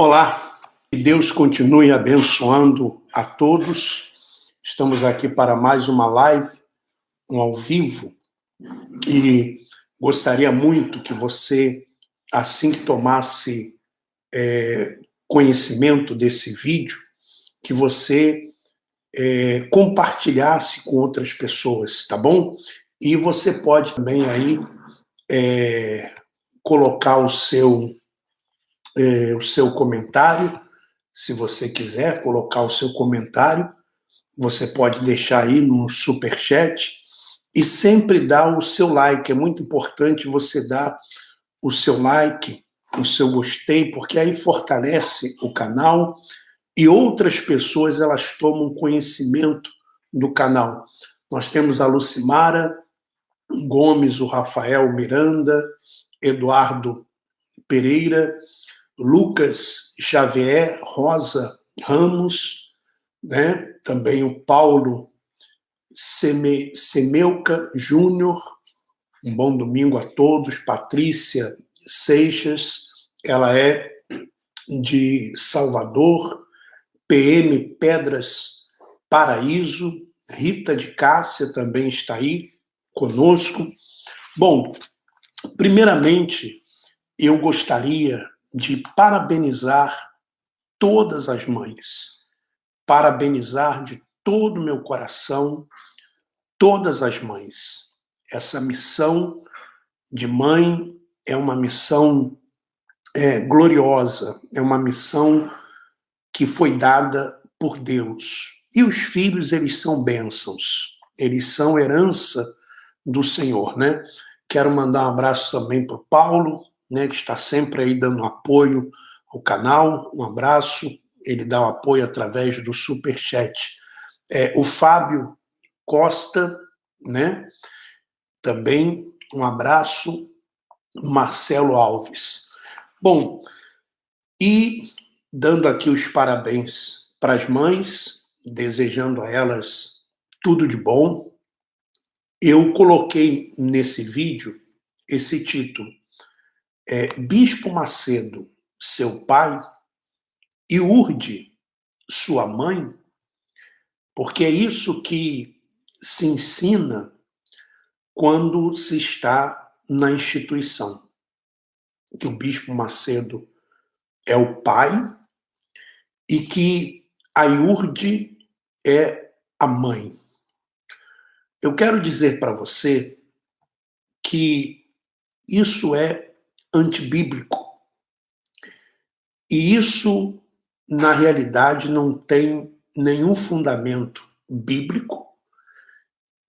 Olá, que Deus continue abençoando a todos. Estamos aqui para mais uma live, um ao vivo, e gostaria muito que você, assim que tomasse conhecimento desse vídeo, que você compartilhasse com outras pessoas, tá bom? E você pode também aí colocar o seu comentário. Se você quiser colocar o seu comentário, você pode deixar aí no Superchat e sempre dar o seu like. É muito importante você dar o seu like, o seu gostei, porque aí fortalece o canal e outras pessoas elas tomam conhecimento do canal. Nós temos a Lucimara Gomes, o Rafael Miranda, Eduardo Pereira, Lucas Xavier, Rosa Ramos, né? Também o Paulo Semeuca Júnior. Um bom domingo a todos. Patrícia Seixas, ela é de Salvador. PM Pedras Paraíso. Rita de Cássia também está aí conosco. Bom, primeiramente, eu gostaria de parabenizar todas as mães, parabenizar de todo o meu coração todas as mães. Essa missão de mãe é uma missão gloriosa, é uma missão que foi dada por Deus. E os filhos, eles são bênçãos, eles são herança do Senhor, né? Quero mandar um abraço também para o Paulo, né, que está sempre aí dando apoio ao canal. Um abraço, ele dá o apoio através do Superchat. O Fábio Costa, né? Também um abraço. Marcelo Alves. Bom, e dando aqui os parabéns para as mães, desejando a elas tudo de bom, eu coloquei nesse vídeo esse título, Bispo Macedo, seu pai, e Urde, sua mãe, porque é isso que se ensina quando se está na instituição. Que o Bispo Macedo é o pai e que a Iurde é a mãe. Eu quero dizer para você que isso é antibíblico. E isso, na realidade, não tem nenhum fundamento bíblico.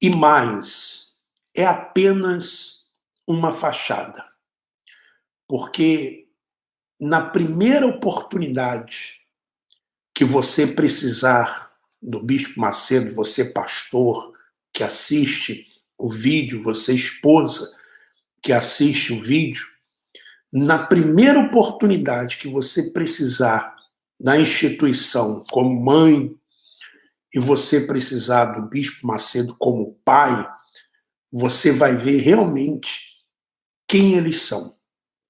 E mais, é apenas uma fachada. Porque na primeira oportunidade que você precisar do Bispo Macedo, você pastor que assiste o vídeo, você esposa que assiste o vídeo, na primeira oportunidade que você precisar da instituição como mãe e você precisar do Bispo Macedo como pai, você vai ver realmente quem eles são,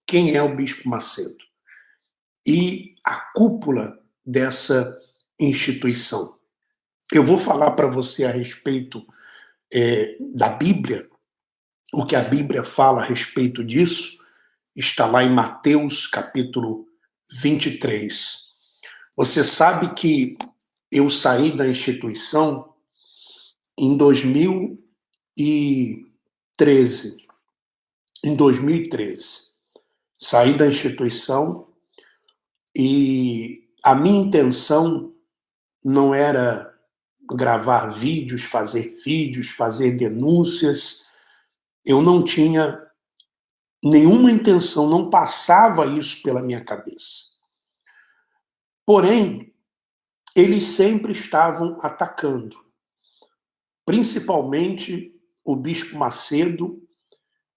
quem é o Bispo Macedo e a cúpula dessa instituição. Eu vou falar para você a respeito da Bíblia, o que a Bíblia fala a respeito disso, está lá em Mateus, capítulo 23. Você sabe que eu saí da instituição em 2013. Em 2013. Saí da instituição e a minha intenção não era gravar vídeos, fazer denúncias. Eu não tinha nenhuma intenção, não passava isso pela minha cabeça. Porém, eles sempre estavam atacando, principalmente o Bispo Macedo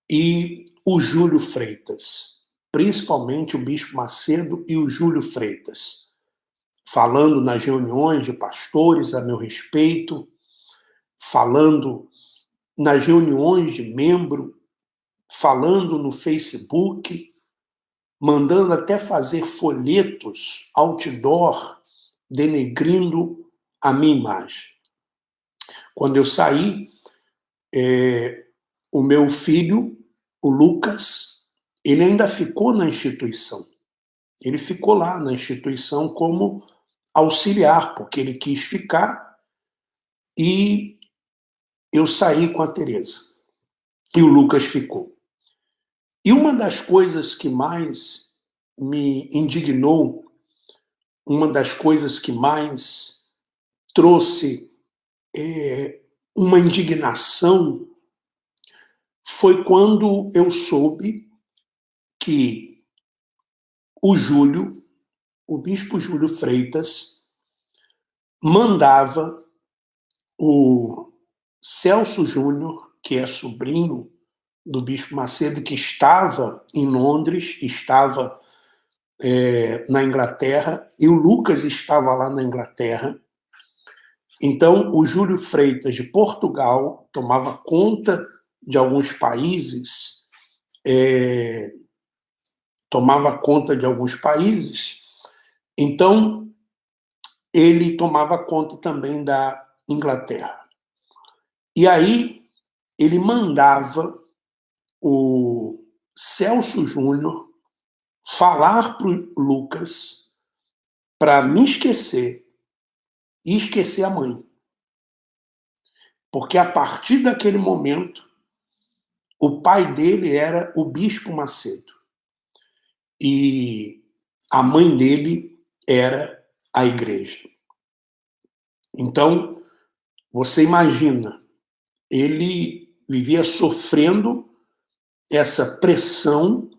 e o Júlio Freitas. Principalmente o Bispo Macedo e o Júlio Freitas. Falando nas reuniões de pastores a meu respeito, falando nas reuniões de membro, falando no Facebook, mandando até fazer folhetos, outdoor, denegrindo a minha imagem. Quando eu saí, o meu filho, o Lucas, ele ainda ficou na instituição. Ele ficou lá na instituição como auxiliar, porque ele quis ficar, e eu saí com a Tereza. E o Lucas ficou. E uma das coisas que mais me indignou, uma das coisas que mais trouxe uma indignação, foi quando eu soube que o Júlio, o bispo Júlio Freitas, mandava o Celso Júnior, que é sobrinho do bispo Macedo, que estava em Londres, estava na Inglaterra, e o Lucas estava lá na Inglaterra. Então, o Júlio Freitas, de Portugal, tomava conta de alguns países, então ele tomava conta também da Inglaterra. E aí ele mandava o Celso Júnior falar para o Lucas para me esquecer e esquecer a mãe. Porque a partir daquele momento, o pai dele era o bispo Macedo. E a mãe dele era a igreja. Então, você imagina, ele vivia sofrendo essa pressão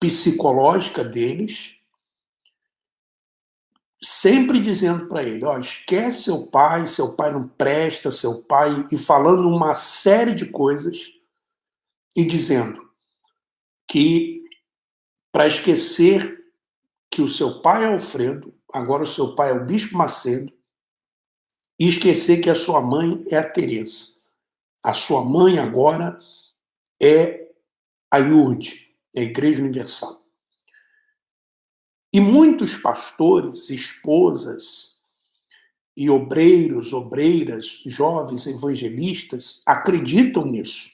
psicológica deles, sempre dizendo para ele, esquece seu pai não presta, seu pai, e falando uma série de coisas, e dizendo que para esquecer que o seu pai é Alfredo, agora o seu pai é o bispo Macedo, e esquecer que a sua mãe é a Tereza. A sua mãe agora é a IURD, a Igreja Universal. E muitos pastores, esposas e obreiros, obreiras, jovens evangelistas acreditam nisso.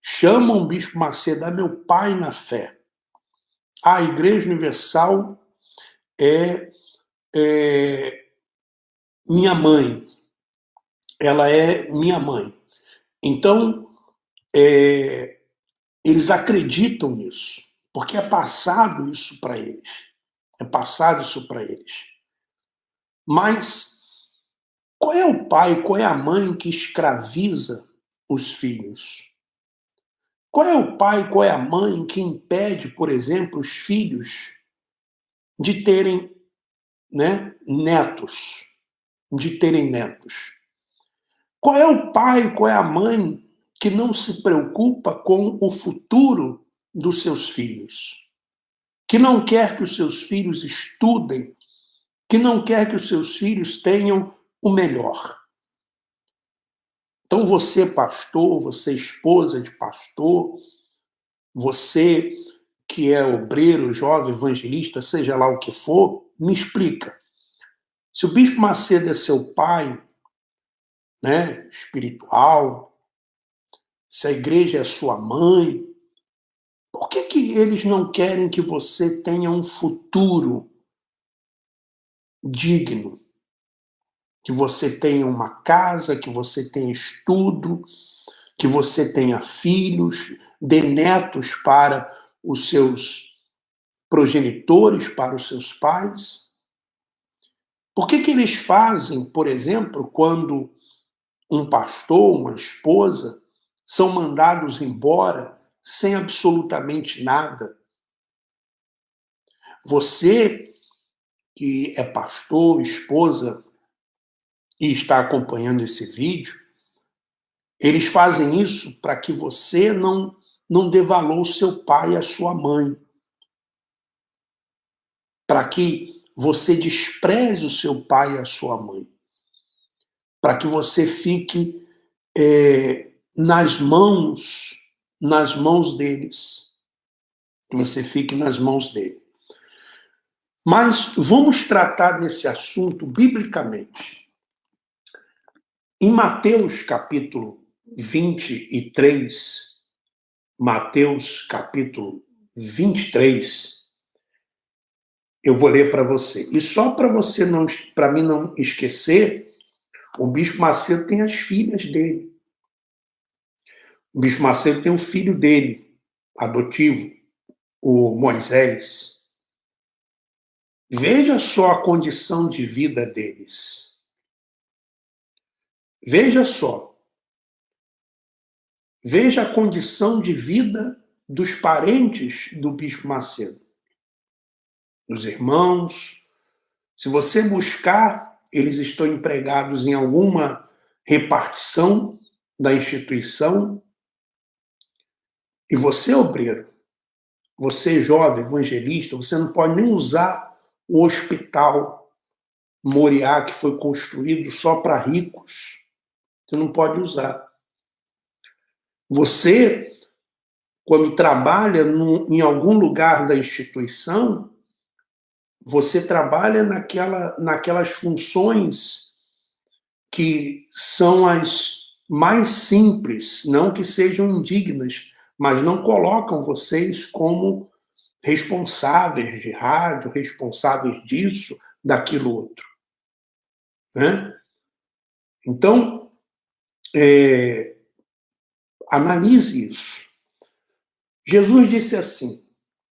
Chamam o bispo Macedo, meu pai na fé. A Igreja Universal é minha mãe. Ela é minha mãe. Então, eles acreditam nisso, porque é passado isso para eles. É passado isso para eles. Mas qual é o pai, qual é a mãe que escraviza os filhos? Qual é o pai, qual é a mãe que impede, por exemplo, os filhos de terem netos? De terem netos? Qual é o pai, qual é a mãe que não se preocupa com o futuro dos seus filhos? Que não quer que os seus filhos estudem, que não quer que os seus filhos tenham o melhor? Então você, pastor, você, esposa de pastor, você que é obreiro, jovem, evangelista, seja lá o que for, me explica. Se o bispo Macedo é seu pai, espiritual, se a igreja é sua mãe, por que eles não querem que você tenha um futuro digno? Que você tenha uma casa, que você tenha estudo, que você tenha filhos, dê netos para os seus progenitores, para os seus pais? Por que eles fazem, por exemplo, quando um pastor, uma esposa, são mandados embora sem absolutamente nada? Você que é pastor, esposa, e está acompanhando esse vídeo, eles fazem isso para que você não dê valor ao seu pai e à sua mãe. Para que você despreze o seu pai e a sua mãe. Para que você fique nas mãos deles. que você fique nas mãos dele. Mas vamos tratar desse assunto biblicamente. Em Mateus capítulo 23, Mateus capítulo 23, eu vou ler para você. E só para mim não esquecer, o Bispo Macedo tem as filhas dele. O Bispo Macedo tem um filho dele, adotivo, o Moisés. Veja só a condição de vida deles. Veja só. Veja a condição de vida dos parentes do Bispo Macedo. Dos irmãos. Se você buscar, eles estão empregados em alguma repartição da instituição. E você, obreiro, você, jovem evangelista, você não pode nem usar o hospital Moriá, que foi construído só para ricos. Você não pode usar. Você, quando trabalha em algum lugar da instituição, você trabalha naquelas funções que são as mais simples, não que sejam indignas, mas não colocam vocês como responsáveis de rádio, responsáveis disso, daquilo outro. Né? Então, analise isso. Jesus disse assim,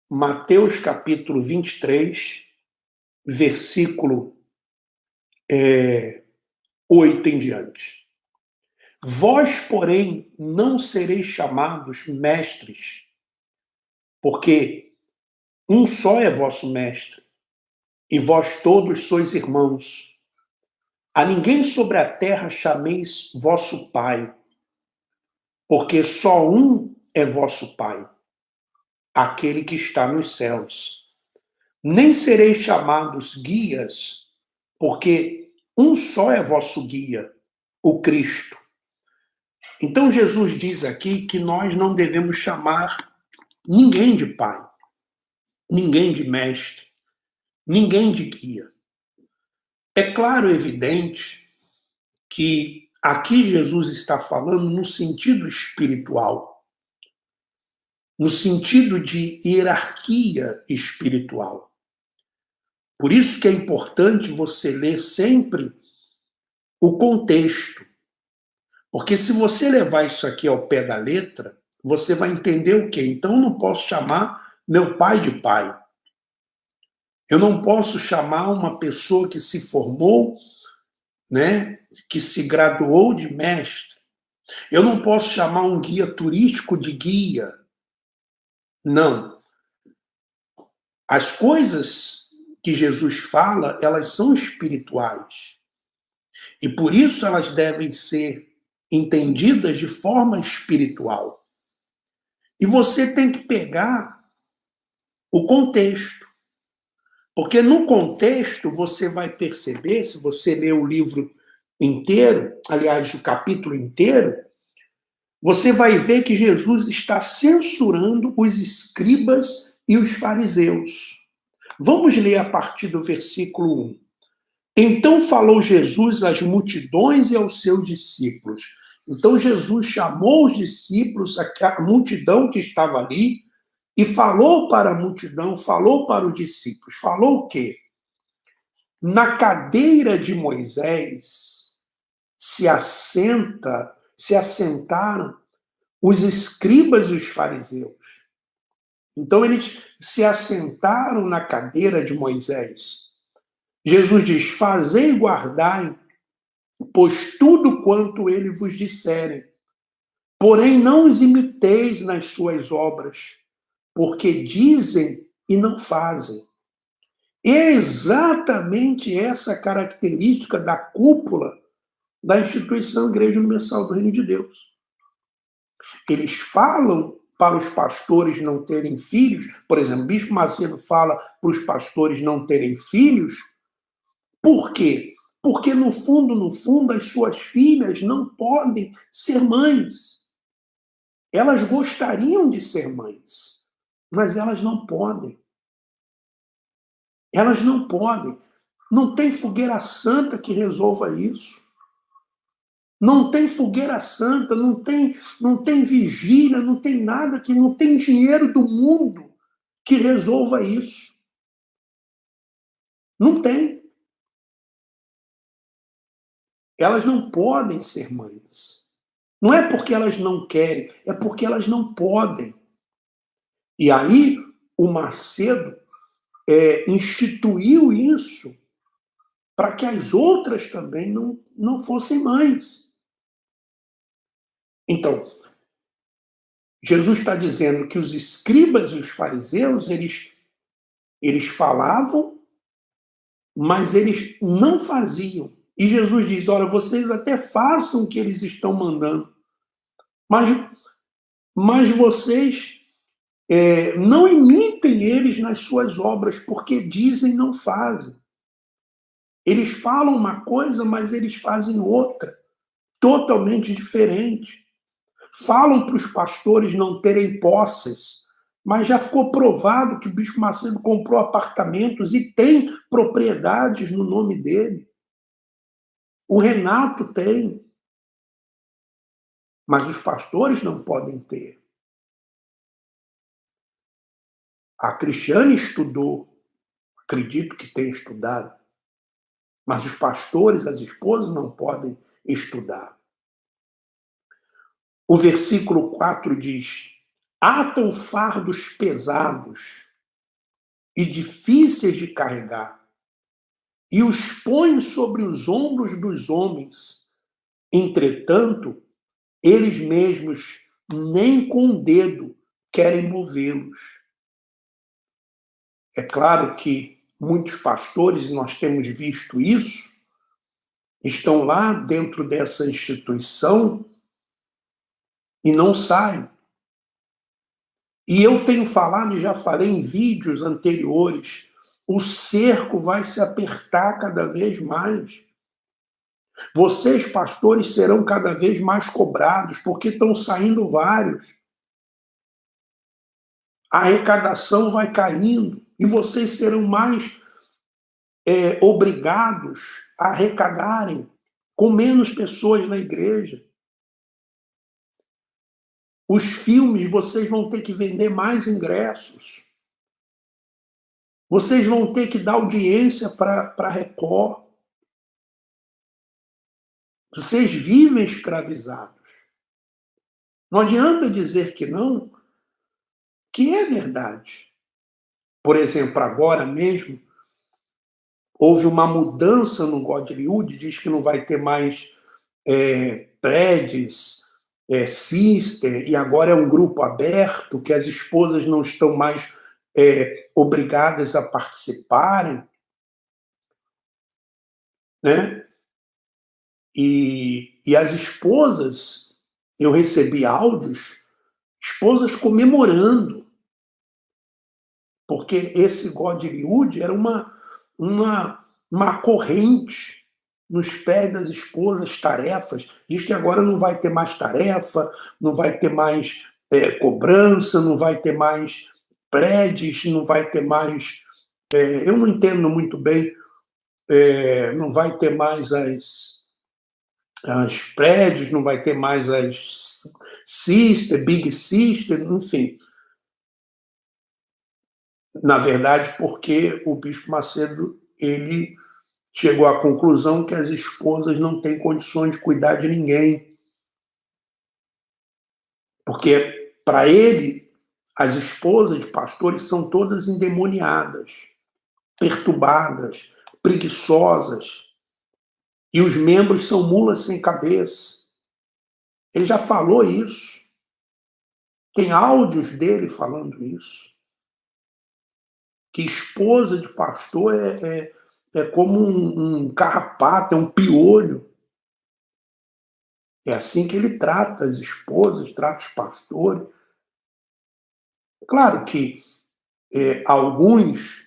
Mateus capítulo 23, versículo 8 em diante. Vós, porém, não sereis chamados mestres, porque um só é vosso mestre, e vós todos sois irmãos. A ninguém sobre a terra chameis vosso Pai, porque só um é vosso Pai, aquele que está nos céus. Nem sereis chamados guias, porque um só é vosso guia, o Cristo. Então Jesus diz aqui que nós não devemos chamar ninguém de pai, ninguém de mestre, ninguém de guia. É claro, evidente, que aqui Jesus está falando no sentido espiritual, no sentido de hierarquia espiritual. Por isso que é importante você ler sempre o contexto. Porque se você levar isso aqui ao pé da letra, você vai entender o quê? Então eu não posso chamar meu pai de pai. Eu não posso chamar uma pessoa que se formou, né, que se graduou de mestre. Eu não posso chamar um guia turístico de guia. Não. As coisas que Jesus fala, elas são espirituais. E por isso elas devem ser entendidas de forma espiritual. E você tem que pegar o contexto. Porque no contexto você vai perceber, se você ler o livro inteiro, aliás, o capítulo inteiro, você vai ver que Jesus está censurando os escribas e os fariseus. Vamos ler a partir do versículo 1. Então falou Jesus às multidões e aos seus discípulos. Então Jesus chamou os discípulos, a multidão que estava ali, e falou para a multidão, falou para os discípulos. Falou o quê? Na cadeira de Moisés se assentaram os escribas e os fariseus. Então eles se assentaram na cadeira de Moisés. Jesus diz, fazei e guardai, pois tudo quanto ele vos disserem. Porém não os imiteis nas suas obras, porque dizem e não fazem. É exatamente essa característica da cúpula da instituição Igreja Universal do Reino de Deus. Eles falam para os pastores não terem filhos, por exemplo, Bispo Macedo fala para os pastores não terem filhos. Por quê? Porque no fundo, as suas filhas não podem ser mães. Elas gostariam de ser mães, mas elas não podem. Elas não podem. Não tem fogueira santa que resolva isso. Não tem fogueira santa, não tem vigília, não tem nada que não tem dinheiro do mundo que resolva isso. Não tem. Elas não podem ser mães. Não é porque elas não querem, é porque elas não podem. E aí o Macedo instituiu isso para que as outras também não fossem mães. Então, Jesus está dizendo que os escribas e os fariseus, eles falavam, mas eles não faziam. E Jesus diz, olha, vocês até façam o que eles estão mandando, mas vocês não imitem eles nas suas obras, porque dizem e não fazem. Eles falam uma coisa, mas eles fazem outra, totalmente diferente. Falam para os pastores não terem posses, mas já ficou provado que o Bispo Macedo comprou apartamentos e tem propriedades no nome dele. O Renato tem, mas os pastores não podem ter. A Cristiane estudou, acredito que tenha estudado, mas os pastores, as esposas não podem estudar. O versículo 4 diz: atam fardos pesados e difíceis de carregar, e os põem sobre os ombros dos homens. Entretanto, eles mesmos nem com o dedo querem movê-los. É claro que muitos pastores, e nós temos visto isso, estão lá dentro dessa instituição e não saem. E eu tenho falado, e já falei em vídeos anteriores, o cerco vai se apertar cada vez mais. Vocês, pastores, serão cada vez mais cobrados, porque estão saindo vários. A arrecadação vai caindo, e vocês serão mais obrigados a arrecadarem com menos pessoas na igreja. Os filmes, vocês vão ter que vender mais ingressos. Vocês vão ter que dar audiência para a Record. Vocês vivem escravizados. Não adianta dizer que não, que é verdade. Por exemplo, agora mesmo, houve uma mudança no Godlywood, diz que não vai ter mais prédios, sister, e agora é um grupo aberto, que as esposas não estão mais obrigadas a participarem, né? E as esposas, eu recebi áudios, esposas comemorando, porque esse Godlywood era uma corrente nos pés das esposas, tarefas. Diz que agora não vai ter mais tarefa, não vai ter mais cobrança, não vai ter mais prédios, não vai ter mais... eu não entendo muito bem, não vai ter mais as prédios, não vai ter mais as sister, big sister, enfim. Na verdade, porque o Bispo Macedo, ele chegou à conclusão que as esposas não têm condições de cuidar de ninguém. Porque, para ele, as esposas de pastores são todas endemoniadas, perturbadas, preguiçosas, e os membros são mulas sem cabeça. Ele já falou isso. Tem áudios dele falando isso. Que esposa de pastor é como um carrapato, é um piolho. É assim que ele trata as esposas, trata os pastores. Claro que alguns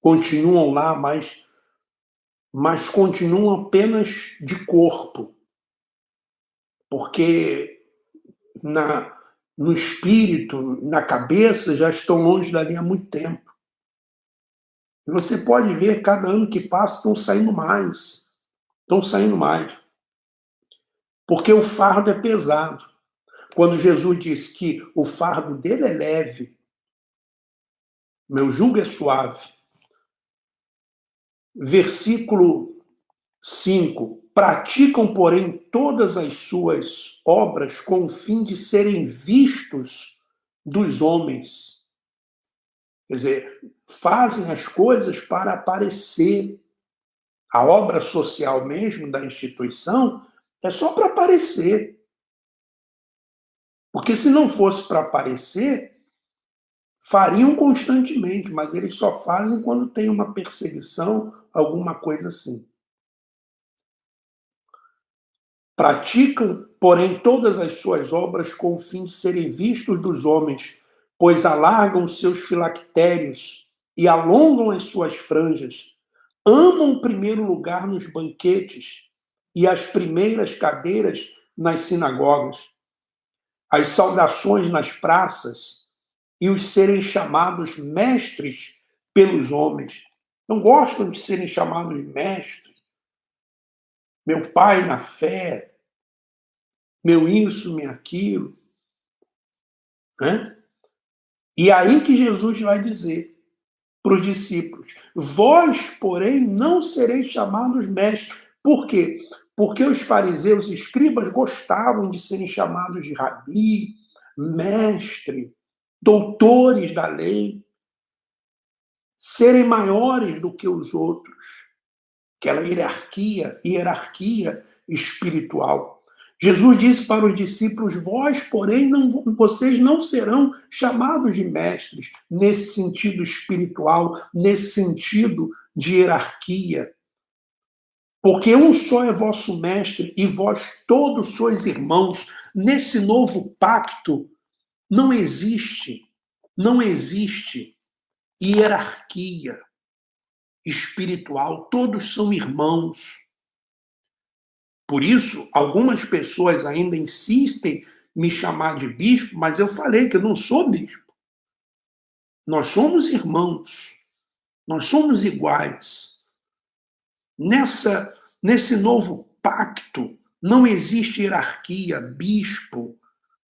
continuam lá, mas continuam apenas de corpo. Porque no espírito, na cabeça, já estão longe dali há muito tempo. E você pode ver, cada ano que passa, estão saindo mais. Estão saindo mais. Porque o fardo é pesado. Quando Jesus disse que o fardo dele é leve, meu jugo é suave. Versículo 5. Praticam, porém, todas as suas obras com o fim de serem vistos dos homens. Quer dizer, fazem as coisas para aparecer. A obra social mesmo da instituição é só para aparecer. Porque se não fosse para aparecer, fariam constantemente, mas eles só fazem quando tem uma perseguição, alguma coisa assim. Praticam, porém, todas as suas obras com o fim de serem vistos dos homens, pois alargam seus filactérios e alongam as suas franjas, amam o primeiro lugar nos banquetes e as primeiras cadeiras nas sinagogas, as saudações nas praças e os serem chamados mestres pelos homens. Não gostam de serem chamados mestres. Meu pai na fé, meu isso, meu aquilo. Né? E aí que Jesus vai dizer para os discípulos: vós, porém, não sereis chamados mestres. Por quê? Porque os fariseus e escribas gostavam de serem chamados de rabi, mestre, doutores da lei, serem maiores do que os outros. Aquela hierarquia espiritual. Jesus disse para os discípulos: vós, porém, vocês não serão chamados de mestres, nesse sentido espiritual, nesse sentido de hierarquia. Porque um só é vosso mestre e vós todos sois irmãos. Nesse novo pacto não existe hierarquia espiritual, todos são irmãos. Por isso, algumas pessoas ainda insistem em me chamar de bispo, mas eu falei que eu não sou bispo. Nós somos irmãos, nós somos iguais. Nesse novo pacto, não existe hierarquia, bispo,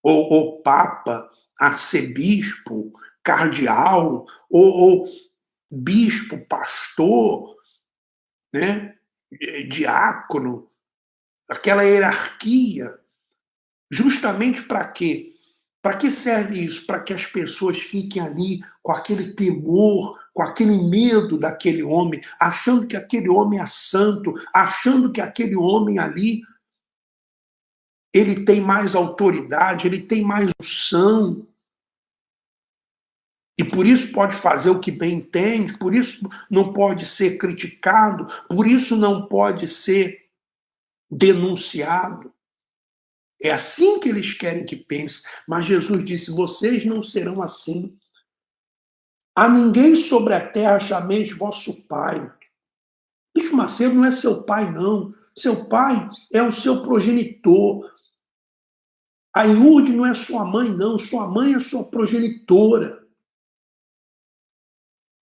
ou papa, arcebispo, cardeal, ou bispo, pastor, né? Diácono, aquela hierarquia. Justamente para quê? Para que serve isso? Para que as pessoas fiquem ali com aquele temor, com aquele medo daquele homem, achando que aquele homem é santo, achando que aquele homem ali ele tem mais autoridade, ele tem mais unção. E por isso pode fazer o que bem entende, por isso não pode ser criticado, por isso não pode ser denunciado. É assim que eles querem que pense. Mas Jesus disse: vocês não serão assim. A ninguém sobre a terra chameis vosso pai. Bispo Macedo não é seu pai, não. Seu pai é o seu progenitor. A Iurde não é sua mãe, não. Sua mãe é sua progenitora.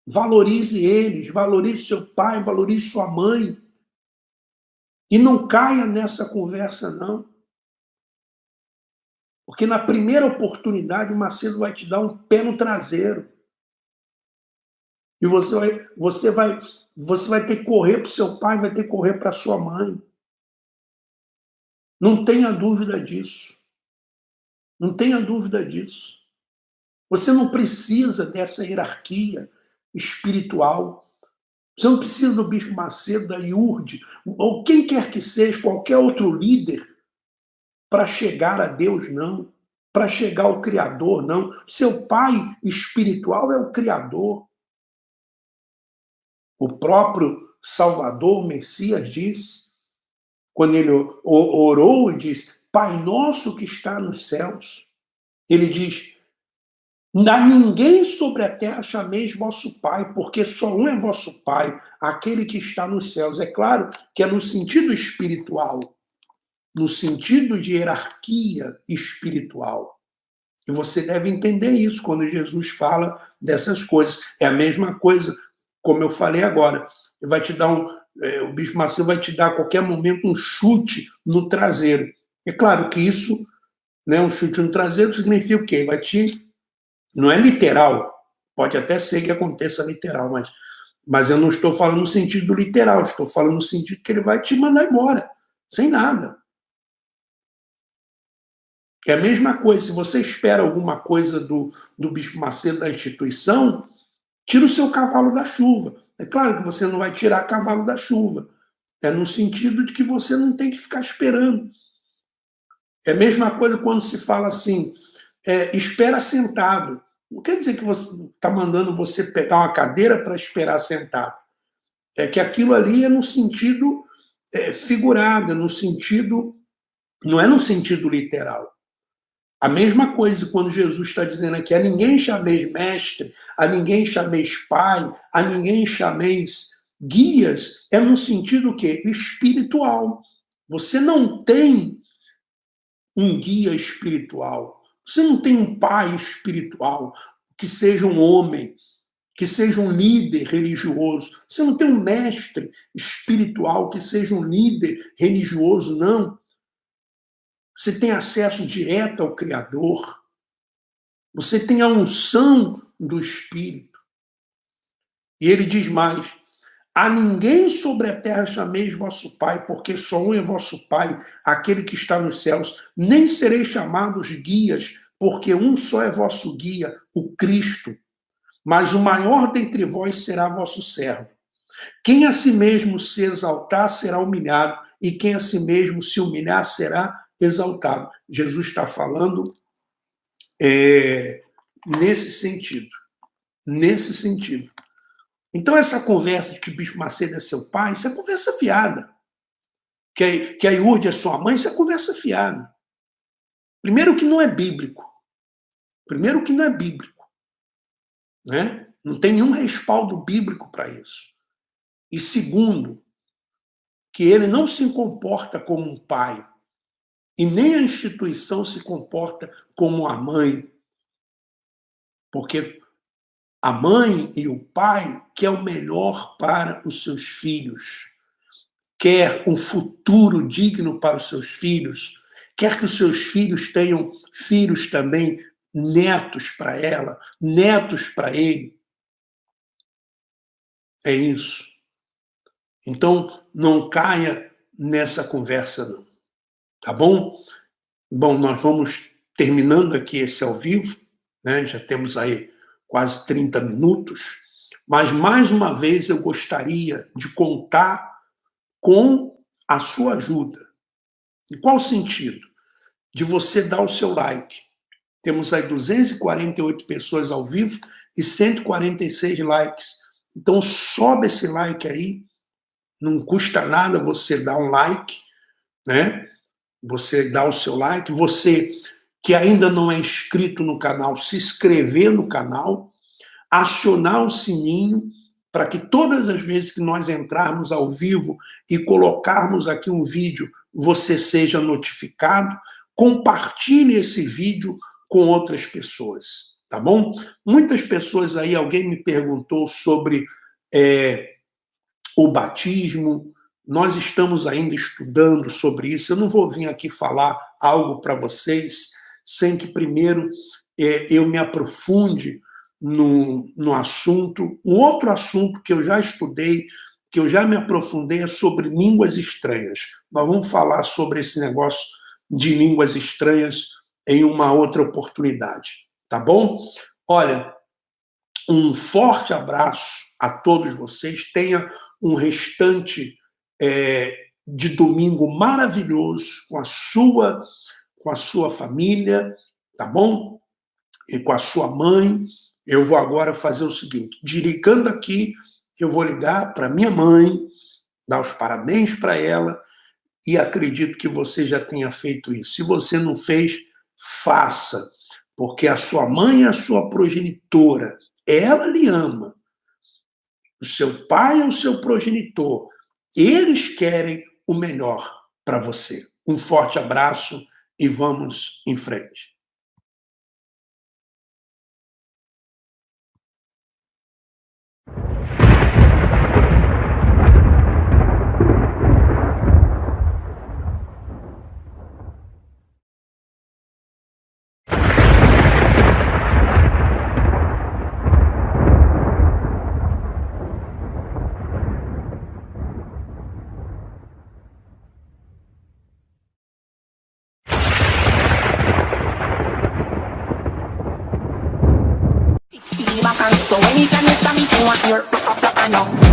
Valorize eles, valorize seu pai, valorize sua mãe. E não caia nessa conversa, não. Porque na primeira oportunidade o Macedo vai te dar um pé no traseiro. E você vai ter que correr para o seu pai, vai ter que correr para a sua mãe. Não tenha dúvida disso. Não tenha dúvida disso. Você não precisa dessa hierarquia espiritual. Você não precisa do Bispo Macedo, da Iurde, ou quem quer que seja, qualquer outro líder, para chegar a Deus, não. Para chegar ao Criador, não. Seu pai espiritual é o Criador. O próprio Salvador, o Messias, disse, quando ele orou e disse: Pai nosso que está nos céus, ele diz: a ninguém sobre a terra chameis vosso Pai, porque só um é vosso Pai, aquele que está nos céus. É claro que é no sentido espiritual, no sentido de hierarquia espiritual. E você deve entender isso quando Jesus fala dessas coisas. É a mesma coisa, como eu falei agora. Ele vai te dar o Bispo Macedo vai te dar a qualquer momento um chute no traseiro. É claro que isso, né, um chute no traseiro significa o quê? Não é literal. Pode até ser que aconteça literal, mas eu não estou falando no sentido literal, estou falando no sentido que ele vai te mandar embora, sem nada. É a mesma coisa, se você espera alguma coisa do Bispo Macedo, da instituição, tira o seu cavalo da chuva. É claro que você não vai tirar cavalo da chuva. É no sentido de que você não tem que ficar esperando. É a mesma coisa quando se fala assim, espera sentado. Não quer dizer que você está mandando você pegar uma cadeira para esperar sentado. É que aquilo ali é no sentido figurado, no sentido, não é no sentido literal. A mesma coisa quando Jesus está dizendo aqui, a ninguém chameis mestre, a ninguém chameis pai, a ninguém chameis guias, é no sentido o quê? Espiritual. Você não tem um guia espiritual, você não tem um pai espiritual que seja um homem, que seja um líder religioso. Você não tem um mestre espiritual que seja um líder religioso, não. Você tem acesso direto ao Criador. Você tem a unção do Espírito. E ele diz mais: a ninguém sobre a terra chameis vosso Pai, porque só um é vosso Pai, aquele que está nos céus. Nem sereis chamados guias, porque um só é vosso guia, o Cristo. Mas o maior dentre vós será vosso servo. Quem a si mesmo se exaltar será humilhado, e quem a si mesmo se humilhar será exaltado. Jesus está falando nesse sentido. Nesse sentido. Então, essa conversa de que o Bispo Macedo é seu pai, isso é conversa fiada. Que a Iurde é sua mãe, isso é conversa fiada. Primeiro que não é bíblico. Primeiro que não é bíblico. Né? Não tem nenhum respaldo bíblico para isso. E segundo, que ele não se comporta como um pai. E nem a instituição se comporta como a mãe. Porque a mãe e o pai quer o melhor para os seus filhos. Quer um futuro digno para os seus filhos. Quer que os seus filhos tenham filhos também, netos para ela, netos para ele. É isso. Então, não caia nessa conversa, não. Tá bom? Bom, nós vamos terminando aqui esse ao vivo, né? Já temos aí quase 30 minutos, mas mais uma vez eu gostaria de contar com a sua ajuda. Em qual sentido? De você dar o seu like. Temos aí 248 pessoas ao vivo e 146 likes. Então sobe esse like aí, não custa nada você dar um like, né? Você dá o seu like, você que ainda não é inscrito no canal, se inscrever no canal, acionar o sininho para que todas as vezes que nós entrarmos ao vivo e colocarmos aqui um vídeo, você seja notificado. Compartilhe esse vídeo com outras pessoas, tá bom? Muitas pessoas aí, alguém me perguntou sobre o batismo. Nós estamos ainda estudando sobre isso. Eu não vou vir aqui falar algo para vocês sem que primeiro eu me aprofunde no assunto. Um outro assunto que eu já estudei, que eu já me aprofundei, é sobre línguas estranhas. Nós vamos falar sobre esse negócio de línguas estranhas em uma outra oportunidade, tá bom? Olha, um forte abraço a todos vocês. Tenha um restante de domingo maravilhoso com a sua família, tá bom? E com a sua mãe. Eu vou agora fazer o seguinte, desligando aqui, eu vou ligar para minha mãe, dar os parabéns para ela, e acredito que você já tenha feito isso. Se você não fez, faça, porque a sua mãe é a sua progenitora, ela lhe ama. O seu pai é o seu progenitor. Eles querem o melhor para você. Um forte abraço e vamos em frente. hands. So anytime you stop me, you want your back up, and now.